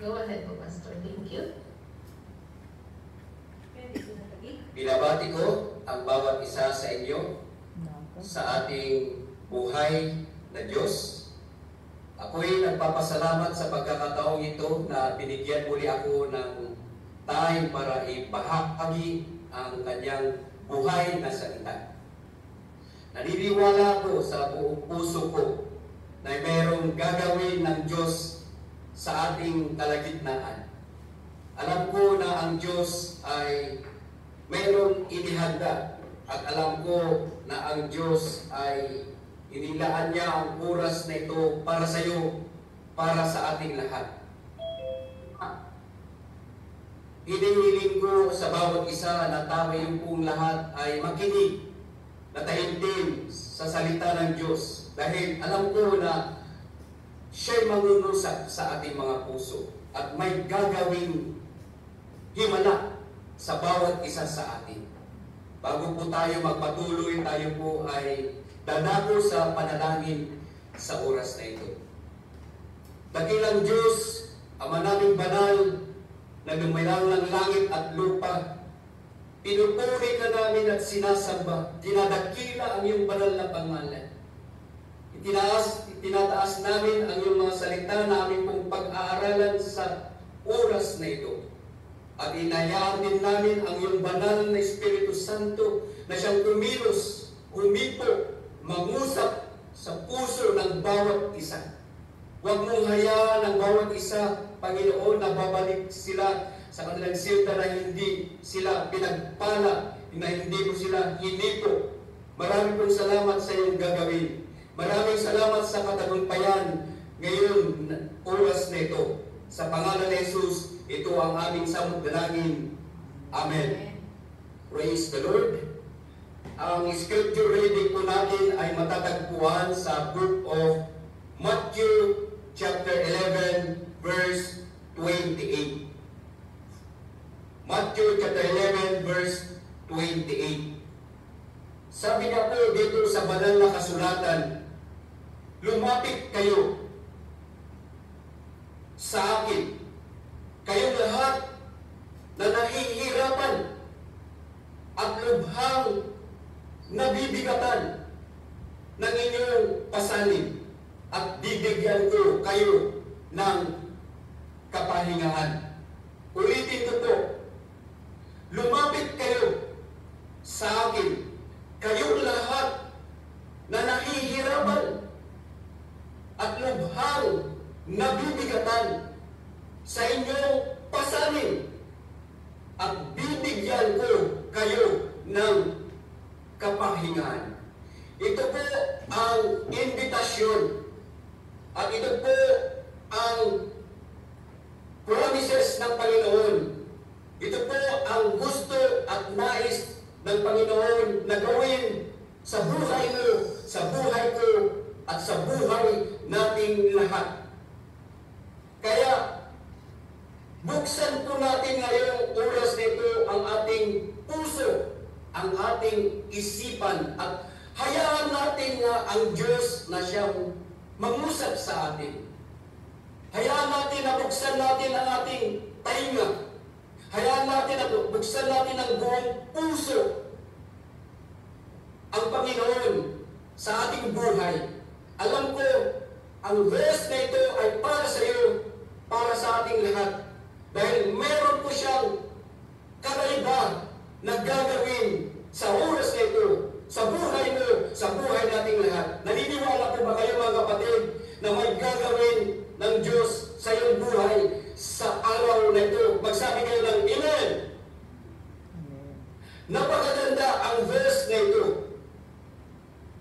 Go ahead po, Pastor. Thank you. Binabati ko ang bawat isa sa inyo sa ating buhay na Diyos. Ako'y nagpapasalamat sa pagkakataong ito na binigyan muli ako ng time para ibahagi ang kanyang buhay na salita. Naniniwala ako sa buong puso ko na mayroong gagawin ng Diyos sa ating kalagitnaan. Alam ko na ang Diyos ay mayroong inihanda at alam ko na ang Diyos ay inilaan niya ang oras na ito para sa iyo, para sa ating lahat. Hinihiling ko sa bawat isa na tayong pong lahat ay makinig, na tahimtim sa salita ng Diyos dahil alam ko na siya'y mangungusap sa ating mga puso at may gagawing himala sa bawat isa sa atin. Bago po tayo magpatuloy, tayo po ay dadako sa panalangin sa oras na ito. Dakilang Diyos, Ama naming banal, na lumilang ng langit at lupa, pinupuri ka namin at sinasamba, dinadakila ang iyong banal na pangalan. Itinataas namin ang iyong mga salita na aming pong pag-aaralan sa oras na ito. At inayaan din namin ang iyong banal na Espiritu Santo na siyang kumilos, humipo, mangusap sa puso ng bawat isa. Huwag mong hayaan ang bawat isa, Panginoon, na babalik sila sa kanilang silta na hindi sila pinagpala, na hindi mo sila hinipo. Maraming pong salamat sa iyong gagawin. Maraming salamat sa katagumpayan ngayon oras na ito. Sa pangalan ni Jesus, ito ang aming samudalangin. Amen. Praise the Lord. Ang scripture reading po natin ay matatagpuan sa book of Matthew chapter 11 verse 28. Matthew chapter 11 verse 28. Sabi niya po dito sa banal na kasulatan, lumapit kayo sa akin, kayong lahat na nahihirapan at lubhang nabibigatan ng inyong pasanin, at bibigyan ko kayo ng kapahingahan. Ulitin ko po, lumapit kayo sa akin, kayong lahat na nahihirapan at lubhang nabibigatan sa inyong pasanin, at bibigyan ko kayo ng kapahingahan. Ito po ang invitasyon at ito po ang promises ng Panginoon. Ito po ang gusto at nais ng Panginoon na gawin sa buhay mo, sa buhay ko, at sa buhay nating lahat. Kaya, buksan po natin ngayong oras nito ang ating puso, ang ating isipan, at hayaan natin na ang Diyos na siyang mangusap sa atin. Hayaan natin na buksan natin ang ating tainga. Hayaan natin na buksan natin ang buong puso ang Panginoon sa ating buhay. Alam ko, ang verse na ito ay para sa iyo, para sa ating lahat. Dahil meron po siyang kakaiba na gagawin sa oras na ito, sa buhay mo, sa buhay nating lahat. Naniniwala po ba kayo mga kapatid na may gagawin ng Diyos sa iyong buhay sa araw na ito? Magsabi kayo ng Amen. Napakaganda ang verse na ito.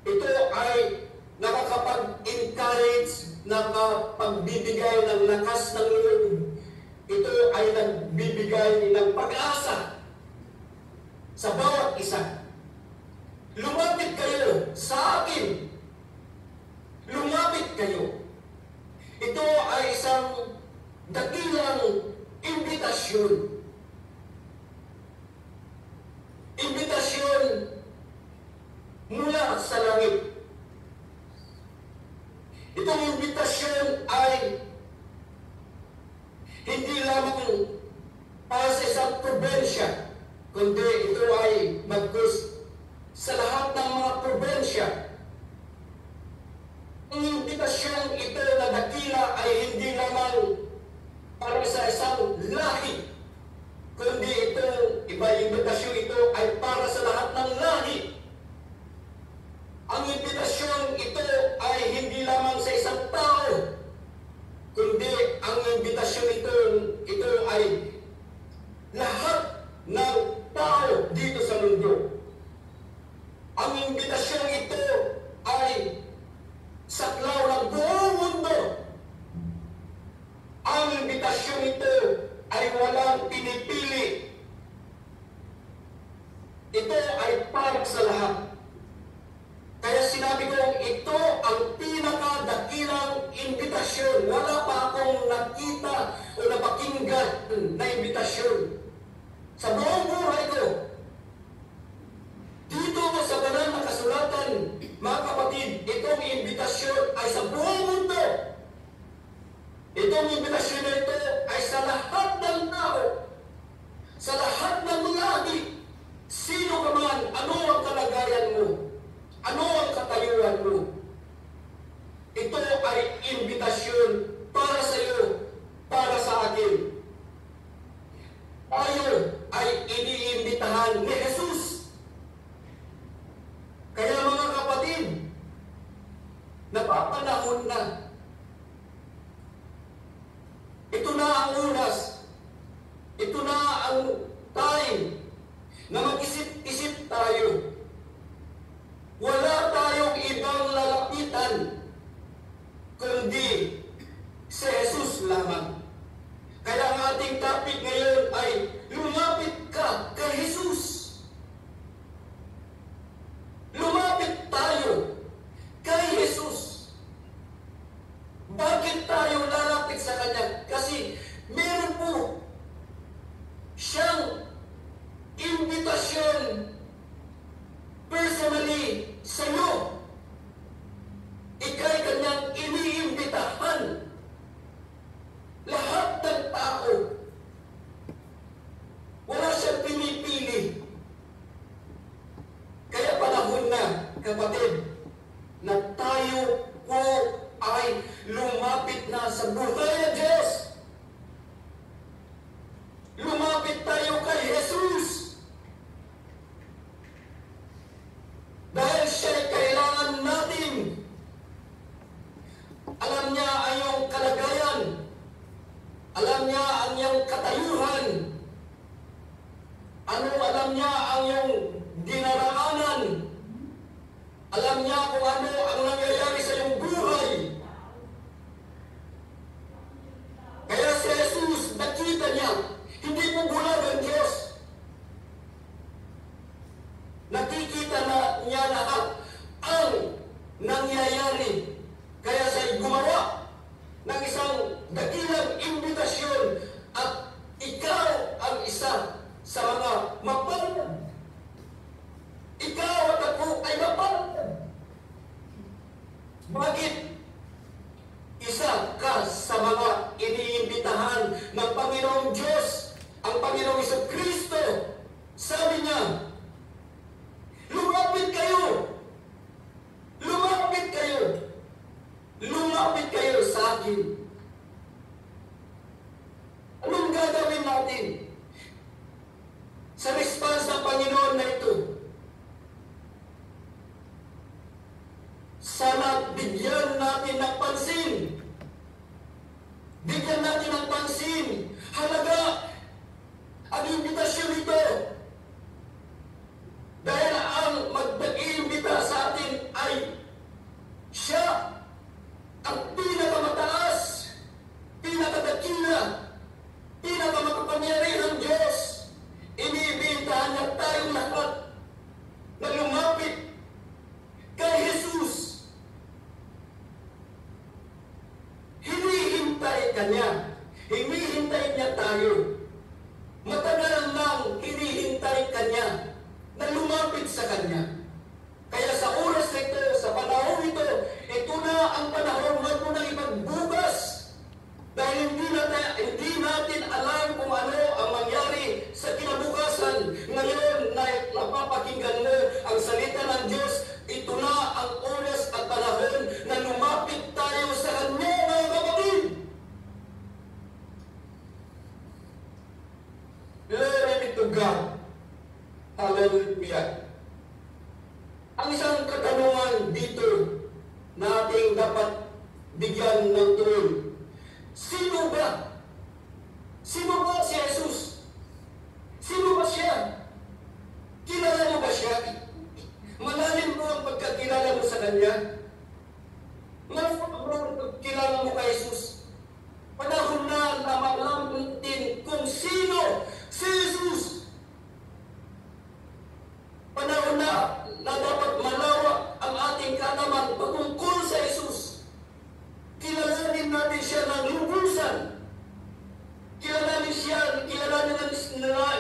Ito ay nakakapag-encourage, nakapagbibigay ng lakas ng loob. Ito ay nagbibigay ng pag-asa sa bawat isa. Lumapit kayo sa akin. Lumapit kayo. Ito ay isang dakilang imbitasyon. Imbitasyon mula sa langit. Itong imbitasyon ay hindi lamang para sa isang probensya, kundi ito ay magkus sa lahat ng mga probensya. Ang imbitasyon ito na dakila ay hindi lamang para sa isang lahi, kundi itong imbitasyon ito ay para sa lahat ng lahi. Ang imbitasyon ito ay hindi lamang sa isang tao, kundi ang imbitasyon ito ay lahat ng tao dito sa mundo. Ang imbitasyon ito ay saklaw ng buong mundo. Ang imbitasyon ito ay walang pinipili. Ito ay para sa lahat. Kaya sinabi ko, ito ang pinakadakilang imbitasyon. Wala pa akong nakita o napakinggan na imbitasyon sa buong buhay ko. Dito sa banal na kasulatan, mga kapatid, itong imbitasyon ay sa buong mundo. Itong imbitasyon na ito ay sa lahat ng tao, sa lahat ng lahi. Sino ka man, ano ang kalagayan mo? Ano ang katayuan mo? Ito ay imbitasyon para sa iyo, para sa akin. Tayo ay iniimbitahan ni Jesus. Kaya mga kapatid, napapanahon na. Ito na ang oras. Ito na ang time na mag-isip-isip tayo. Wala tayong ibang lalapitan kundi si Jesus lamang. Kaya ang ating topic ngayon ay lumapit ka kay Jesus. Lumapit tayo kay Jesus. Bakit tayo lalapit sa Kanya? Kasi meron po siyang imbitasyon personally sa iyo. Ika'y Kanyang iniimbitahan. Lahat ng tao. Wala siyang pinipili. Kaya panahon na, kapatid, na tayo po ay lumapit na sa buhay ng Diyos. Lumapit tayo kay Jesus. Dahil siya'y kailangan natin. Alam niya ang iyong kalagayan. Alam niya ang iyong katayuhan. Alam niya ang iyong dinaraanan. Alam niya kung ano ang nangyayari sa iyong buhay. Kaya si Jesus, nakita niya, hindi mo bulag ang Diyos. Nakikita na niya lahat ang nangyayari. Kaya siya'y gumawa ng isang dakilang imbitasyon at ikaw ang isa sa mga mapalad. Ikaw at ako ay mapalad. Bakit? Isa ka sa mga iniimbitahan ng Panginoong Diyos, ang Panginoong Jesucristo. Sabi niya, lumapit kayo. Lumapit kayo. Lumapit kayo sa akin. Anong gagawin natin sa response ng Panginoon na ito? Sana bigyan natin ng pansin. Bigyan natin ng pansin. Halaga ang imbitasyon ito. Dahil ang mag-iimbita sa atin ay siya ang pinakamataas, pinakadakila, pinakamakapangyarihang Diyos. Iniimbitahan niya tayong lahat na lumapit kay Jesus. Hinihintay ka niya. Hinihintay niya tayo. Matagal nang hinihintay ka niya na lumapit sa Kanya. Kaya sa oras na ito, sa panahon ito, ito na ang panahon, huwag mo nang ipagbukas. Dahil hindi God. Hallelujah. Ang isang katanungan dito na ating dapat bigyan ng tuloy. Sino ba? Sino ba si Jesus? Sino ba siya? Kilala mo ba siya? Malalim mo ang pagkakilala mo sa Kanya? Malalim mo ang pagkakilala mo kay Jesus? Panahon na malaman natin kung sino si Jesus. Panahon na dapat malawak ang ating kaalaman patungkol sa Jesus. Kilalanin natin siya ng lubusan.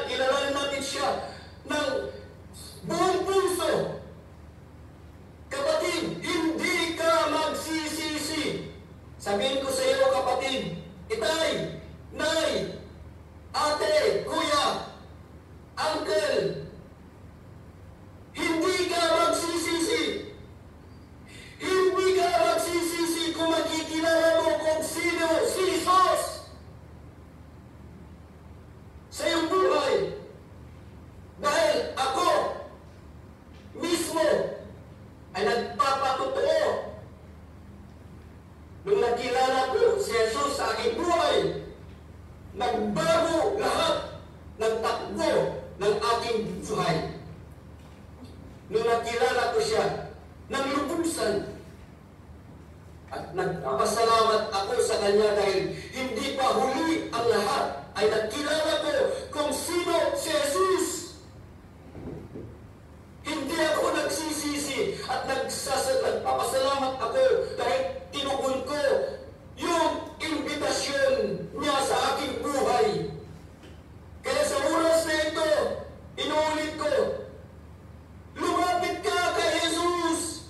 Kilalanin natin siya ng buong puso. Kapatid, hindi ka magsisisi. Sabihin ko sa iyo, kapatid, itay, nay, ate, kuya, uncle, hindi ka magsisisi. Hindi ka magsisisi kung makikilala mo kung sino si Jesus sa iyong buhay. Dahil ako mismo ay nagpapatotoo. Nung nakilala ko si Jesus sa aking buhay, nagbago lahat ng takbo ng aking buhay. Nung nakilala ko siya ng lubusan, at nagpapasalamat ako sa Kanya dahil hindi pa huli ang lahat ay nakilala ko kung sino si Jesus. Hindi ako nagsisisi at nagpapasalamat ako dahil tinugon ko yung imbitasyon niya sa aking buhay. Kaya sa oras na ito, inuulit ko, lumapit ka kay Jesus.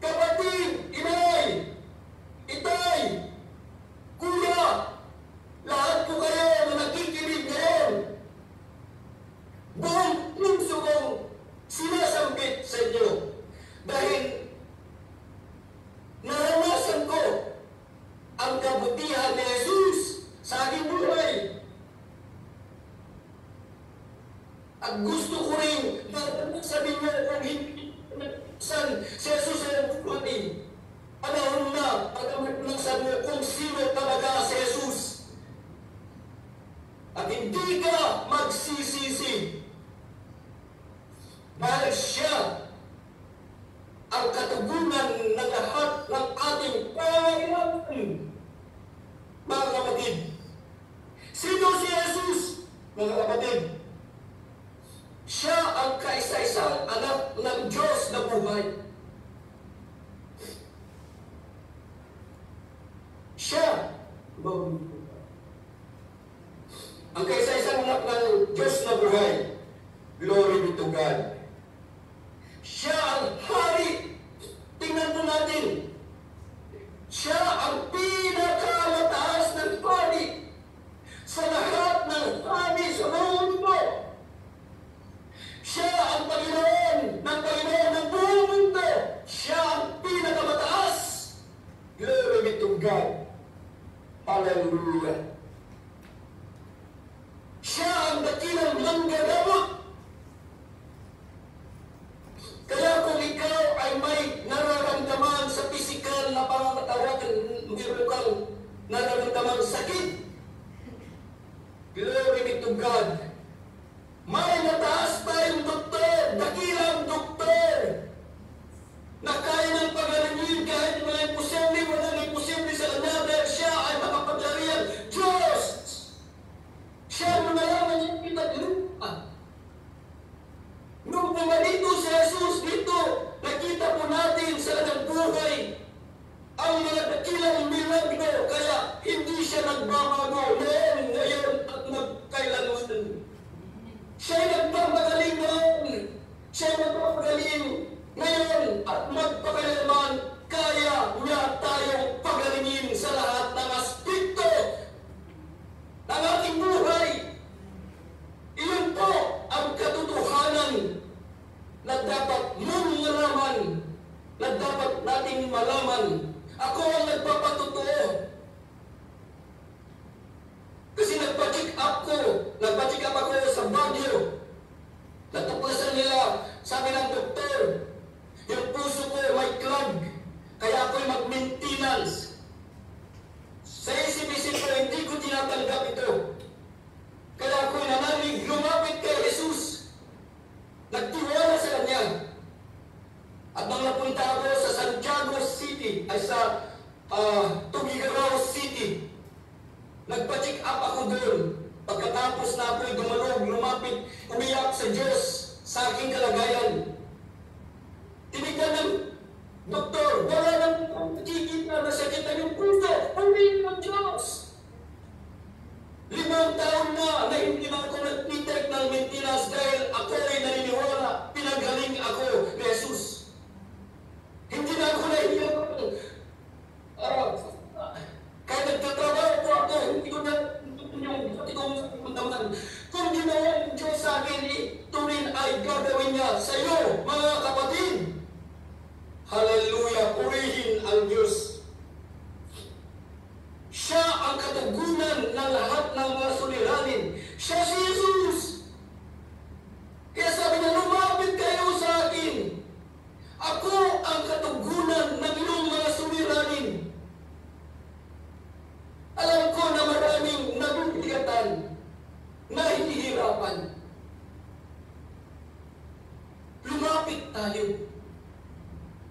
Kapatid, inay, itay, kuya, lahat po kayo na nakikinig ngayon. Buong puso kong sinasambit sa inyo dahil naranasan ko ang kabutihan ni Jesus sa aking buhay. At gusto ko rin na sabihin niyo kung hindi saan si Jesus ay buhay. Panahon na pagkamatlasan mo kung sino talaga si Jesus. At hindi ka magsisisi dahil siya ang katugunan ng lahat ng ating pangangailangan. Mga kapatid, sino si Jesus? Mga kapatid, siya ang kaisa-isang anak ng Diyos na buhay. Siya, ang kaisa-isang anak ng Diyos na buhay. Glory be to God. Siya ang hari. Tingnan po natin. Siya ang pinakamataas ng hari sa lahat ng hari sa mundo. Siya ang Panginoon ng buong mundo. Siya ang pinakamataas. Glory be to God. Hallelujah. Siya ang dakilang manggagamot. Kaya kung ikaw ay may nararamdaman sa pisikal na pangangatawan, mayroon kang nararamdaman sakit, glory be to God. May mataas tayong doktor, dakilang doktor, na kaya ng pagalingin kahit mga imposible, walang imposible sa Kanya dahil siya ay makapangyarihan Diyos. Siya ang nalaman niya pinaglupa. Nung pumalito si Jesus dito, nakita po natin sa kanyang buhay ang mga dakilang milagro, kaya hindi siya nagbabago noon, ngayon at magkailanman. Siya ay nagpapagaling noon, siya ay nagpapagaling ngayon at magpakailanman, kaya niya tayong pagalingin sa lahat ng aspekto ng ating buhay. Iyon po ang katotohanan na dapat mong malaman, na dapat nating malaman. Ako ang nagpapatotoo. Kasi nagpa-check up ako sa sa Baguio. Natuklasan nila, sabi ng doktor, yung puso ko may clog, kaya ako'y mag-maintenance. Sa isip-isip ko, hindi ko tinatanggap ito. Kaya ako'y nanalig, lumapit kay Jesus. Nagtiwala sa Kanya. At nang napunta ako sa Santiago City, ay sa Tugigaraw City, nagpa-check up ako doon. Pagkatapos na ako'y dumalog, lumapit, umiyak sa Diyos sa aking kalagayan. Tinignan ng doktor, wala nang nakikita na sakitan yung puso. Pumili ng Diyos. 5 taon na hindi na ako nag-take ng maintenance dahil ako ay naniniwala, pinagaling ako ni Jesus. Hindi na ako naiiyak. Kaya nagtatrabaho ko ako, hindi ko na kung ginawa ng Diyos sa akin, ito rin ay gagawin niya sa iyo, mga kapatid. Hallelujah! Purihin ang Diyos. Siya ang katugunan ng lahat ng mga suliranin. Siya si Jesus. Kaya sabi niya, lumapit kayo sa akin. Ako ang katugunan ng iyong mga suliranin. Alam ko na maraming nabibigatan, nahihirapan. Lumapit tayo.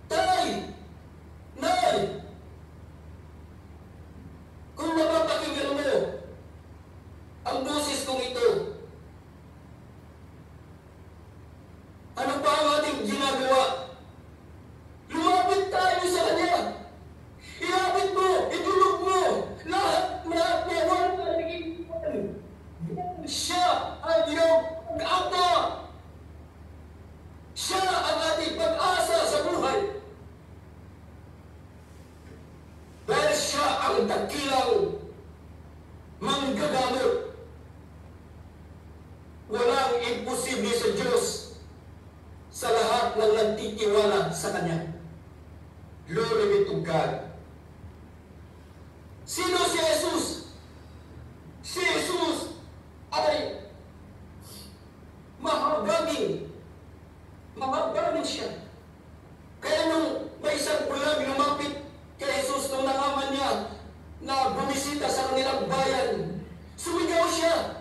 Tay! Nay! Kung napapakinggan mo ang boses kong ito, ano pa ang ating ginagawa? Lumapit tayo sa Kanya. Ilapit mo, itulog mo, lahat na wala na naging siya ay iyong kaapa. Siya ang ating pag-asa sa buhay. Dahil siya ang dakilang manggagamot. Walang imposible sa Diyos sa lahat ng nagtitiwala sa Kanya. Glory be to God. Sino si Jesus? Si Jesus ay mahabagin. Mahabagin siya. Kaya nung may isang bulag lumapit kay Jesus nung nalaman niya na bumisita sa kanilang bayan, sumigaw siya,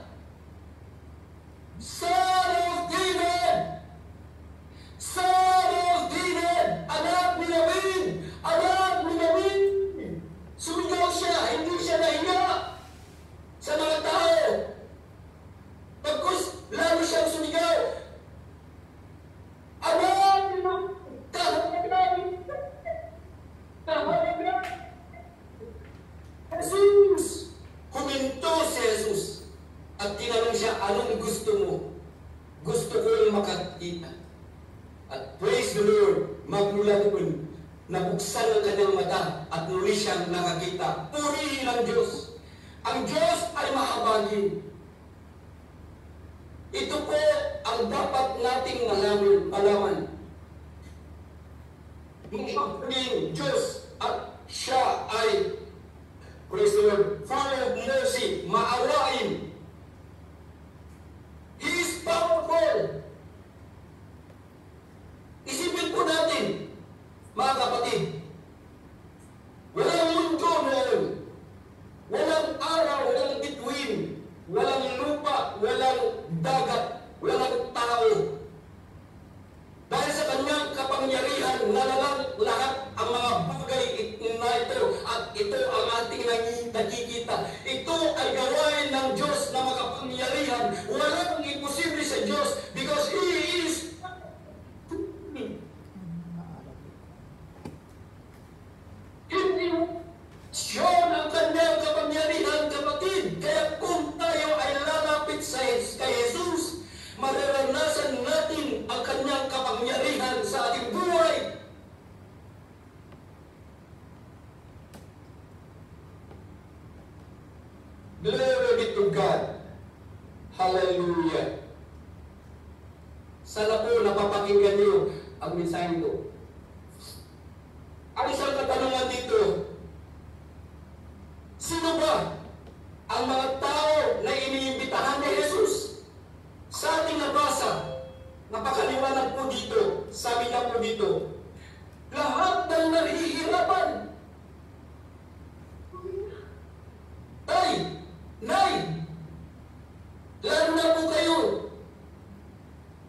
Son of David! Son of David! Anak ni David! Anak ni David! Sumigaw siya, hindi siya nahiya sa mga tao. Pagkus, lalo siyang sumigaw, Anak ni David! Kahalaga! Jesus! Huminto si Jesus at tinanong siya, anong gusto mo? Gusto ko yung makakita. At praise the Lord, magmula doon, nabuksan ang kanyang mata at muli siyang nakakita. Purihin ang Diyos. Ang Diyos ay mahabagin. Ito po ang dapat nating malaman. Mahabagin Diyos at siya ay, praise the Lord, full of mercy, maawain. He is powerful. Isipin po natin, mga kapatid, walang mundo noon, walang araw, walang bituin, walang lupa, walang dagat, walang tao. Dahil sa kanyang kapangyarihan, nalalang lahat ang mga bagay na ito at ito ang ating nakikita. Ito ay gawain ng Diyos na makapangyarihan. Walang imposible sa Diyos because He is siya ang kanyang kapangyarihan, kapatid. Kaya kung tayo ay lalapit kay Jesus, mararanasan natin ang kanyang kapangyarihan sa ating buhay. Glory be to God. Hallelujah. Sana po napapakinggan niyo ang mensahe ko. Ang isang katanungan dito, sino ba ang mga tao na iniimbitahan ni Jesus Napakaliwanag po dito. Sabi niya po dito, lahat ng nahihirapan. Nay, lalo na po kayo.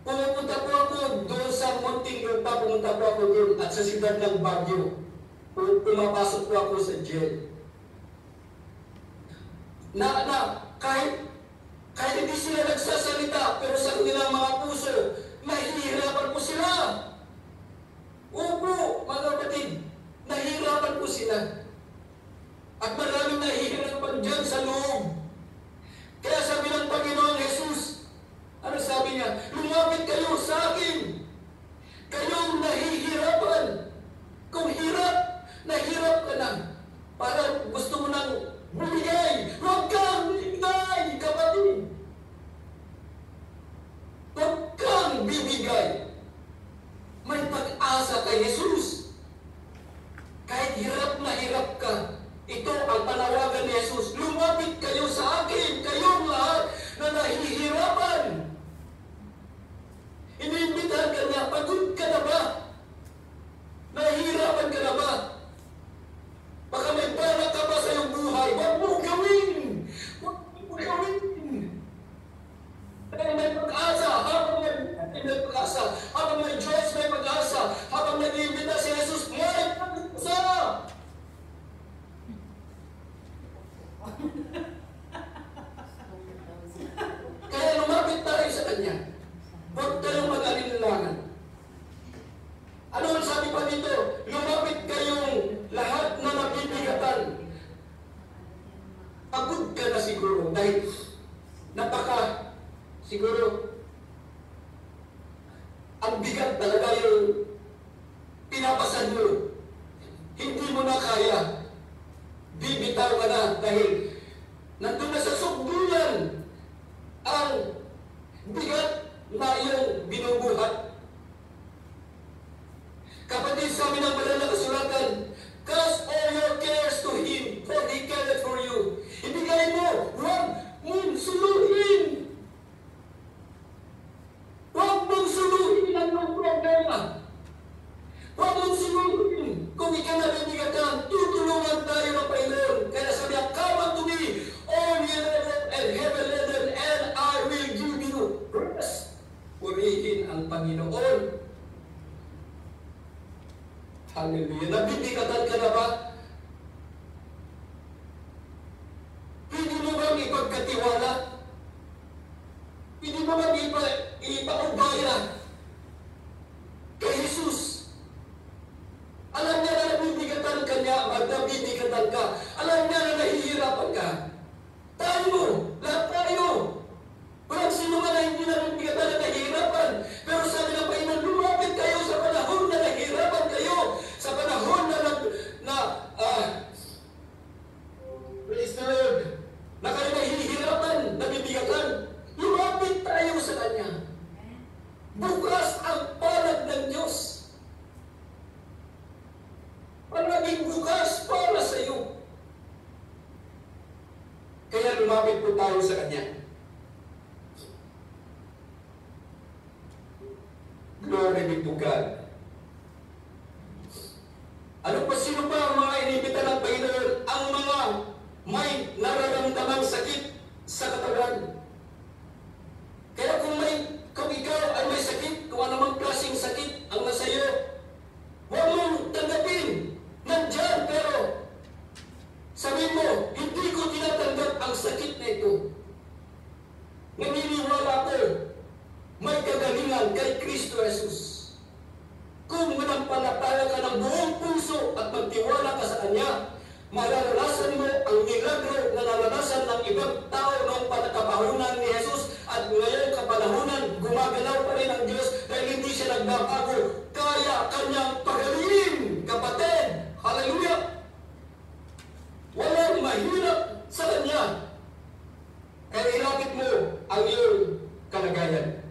Pumunta po ako doon sa Muntinlupa, pumunta po ako doon at sa siyudad ng Baguio. Pumapasok po ako sa jail. Kahit hindi sila nagsasalita, pero sa kanilang mga puso, nahihirapan po sila. Opo, mga kapatid, nahihirapan po sila. At maraming nahihirapan dyan sa loob. Kaya sabi ng Panginoon Jesus, ano sabi niya? Lumapit kayo sa akin. Kayong nahihirapan. Kung nahirap ka na. Parang gusto mo nang bumigay. Huwag kang bibigay, kapatid. Huwag kang bibigay. May pag-asa kay Jesus. Kahit hirap na hirap ka, ito ang panawagan ni Jesus. Lumapit kayo sa akin, kayong lahat na nahihirapan. Iniimbitahan ka niya, pagod ka na ba? Nahihirapan ka na ba? Baka may balak ka ba sa iyong buhay? Huwag mo gawin! Huwag mo gawin! Dahil may pag-asa, habang may Diyos, may pag-asa, habang nag-iimbita si Jesus, may pag-asa! Kaya lumapit tayo sa Kanya. Huwag tayong mag-alinlangan. Ano ang sabi pa dito? Lumapit kayong lahat na nabibigatan. Pagod ka na siguro dahil siguro ang bigat talaga yung pinapasan mo. Hindi mo na kaya. Bibitaw ka na dahil nandun na sa sugdulan ang bigat na iyong binubuhat. Kapatid, sabi ng banal na kasulatan, cast all your cares to Him, for He careth for you. Ibigay mo, huwag mong suluhin. Huwag mong suluhin ang iyong problema. Huwag mong suluhin. Kung ikaw na bibigatan, tutulungan tayo ng Panginoon. Kaya sabi niya, come unto me, all ye and heavy laden, and I will give you rest. Purihin ang Panginoon. Hallelujah. Nabibigatan ka na ba? Pwede mo bang ipagkatiwala? Pwede mo bang ipaubaya kay Jesus? Alam niya na nabibigatan ka niya, nabibigatan ka. Alam niya na nahihirapan ka. Tayo, lahat tayo. Walang sino man na hindi na nabibigatan na nahihirapan. Pero sabi ng Panginoon, lumapit kayo sa panahon na nahihirapan kayo. Sa panahon praise the Lord, na kayo nahihirapan, nabibigatan. Lumapit tayo sa Kanya. Bukas ang palad ng Diyos. Palaging bukas para sa iyo. Kaya lumapit po tayo sa Kanya. Glory be to God. Ano pa, sino pa ang mga inibita ng Panginoon? Ang mga may nararamdamang sakit sa katawan. Kaya kung ikaw ay may sakit, kung anumang klaseng sakit ang nasa iyo, huwag mong tanggapin. Nandyan, pero sabihin mo, hindi ko tinatanggap ang sakit na ito. Naniniwala ko, may kagalingan kay Kristo Jesus. Kung manampalataya ka ng buong puso at magtiwala ka sa Kanya, mararanasan mo ang milagro na naranasan ng ibang tao noong panakapahunan ni Jesus at ngayon kapanahunan, gumagalaw pa rin ang Diyos dahil hindi siya nagbabago. Kaya Kanyang pagalingin, kapatid. Hallelujah! Walang mahirap sa Kanya. Kaya ilapit mo ang iyong kalagayan.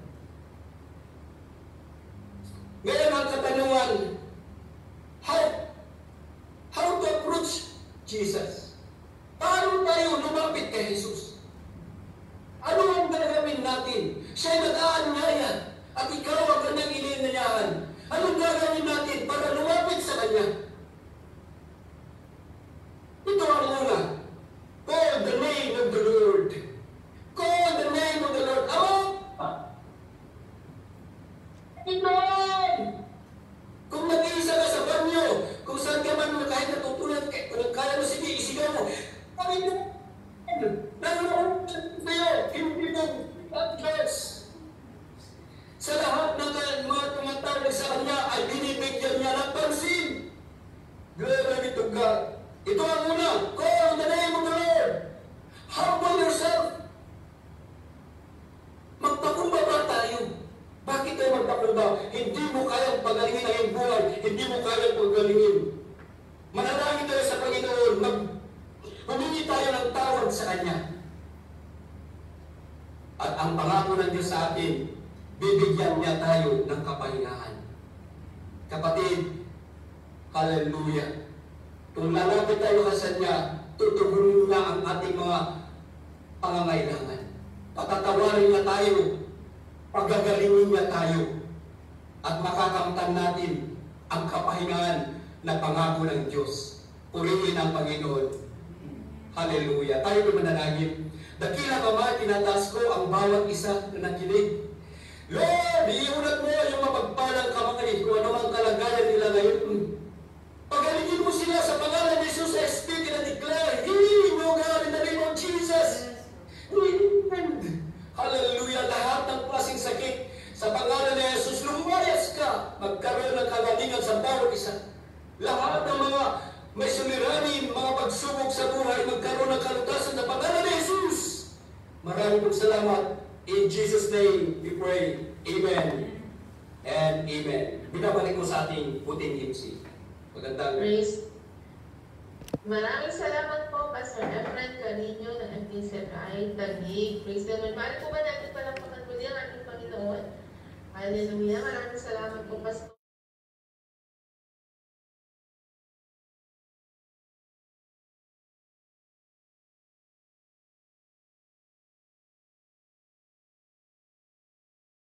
Ngayon ang katanungan, how to approach Jesus? Paano tayo lumapit kay Jesus? Ano ang gagawin natin? Siya'y nag-aanyaya at ikaw ang kanyang ininanyahan, anong gagawin natin para lumapit sa Kanya? Ito ang una. Call the name of the Lord. Call the name of the Lord. Amen! Kung nag-iisa ka sa banyo, kung saan ka man kahit natutunan, kung kaya mo sige, isigaw mo, Panginoon! Nanonood sa'yo, hindi mo Diyos. Sa lahat ng mga tumatawag sa Kanya ay binibigyan niya ng pansin. Glory be to God. Ito ang una. Call the name of the Lord. Humble yourself. Magpakumbaba tayo. Bakit tayo magpakumbaba? Hindi mo kayang pagalingin ang iyong buhay. Hindi mo kayang pagalingin. Manalangin tayo sa Panginoon. Humingi tayo ng tawad sa Kanya. At ang pangako ng Diyos sa atin, bibigyan niya tayo ng kapahingahan. Kapatid, hallelujah. Kung lalapit tayo sa Kanya, tutugunin niya ang ating mga pangangailangan. Patatawarin niya tayo, pagagalingin niya tayo, at makakamtan natin ang kapahingahan na pangako ng Diyos. Purihin ang Panginoon. Hallelujah. Tayo ay manalangin. Dakilang Ama, tinataas ko ang bawat isa na nakinig. Lord, iunat mo yung mapagpalang kamangkin kung anumang kalagayan nila ngayon. Pagalingin mo sila sa pangalan ni Jesus. I speak and I declare, healing, O God, in the name of Jesus. Hallelujah. Lahat ng klaseng sakit sa pangalan ni Jesus, lumayas ka. Magkaroon ng kagalingan sa bawat isa. Lahat ng mga may suliranin, mga pagsubok sa buhay, magkaroon ng kalutasan sa pangalan ni Jesus. Maraming salamat. In Jesus' name we pray. Amen and amen. Binabalik ko sa ating puting himsi. Magandang Praise. Maraming salamat po, Pastor Efren Carino ng MTCI Taguig. Praise the Lord. Mahal po ba natin palampakan muli ang ating Panginoon? Hallelujah. Maraming salamat po, Pastor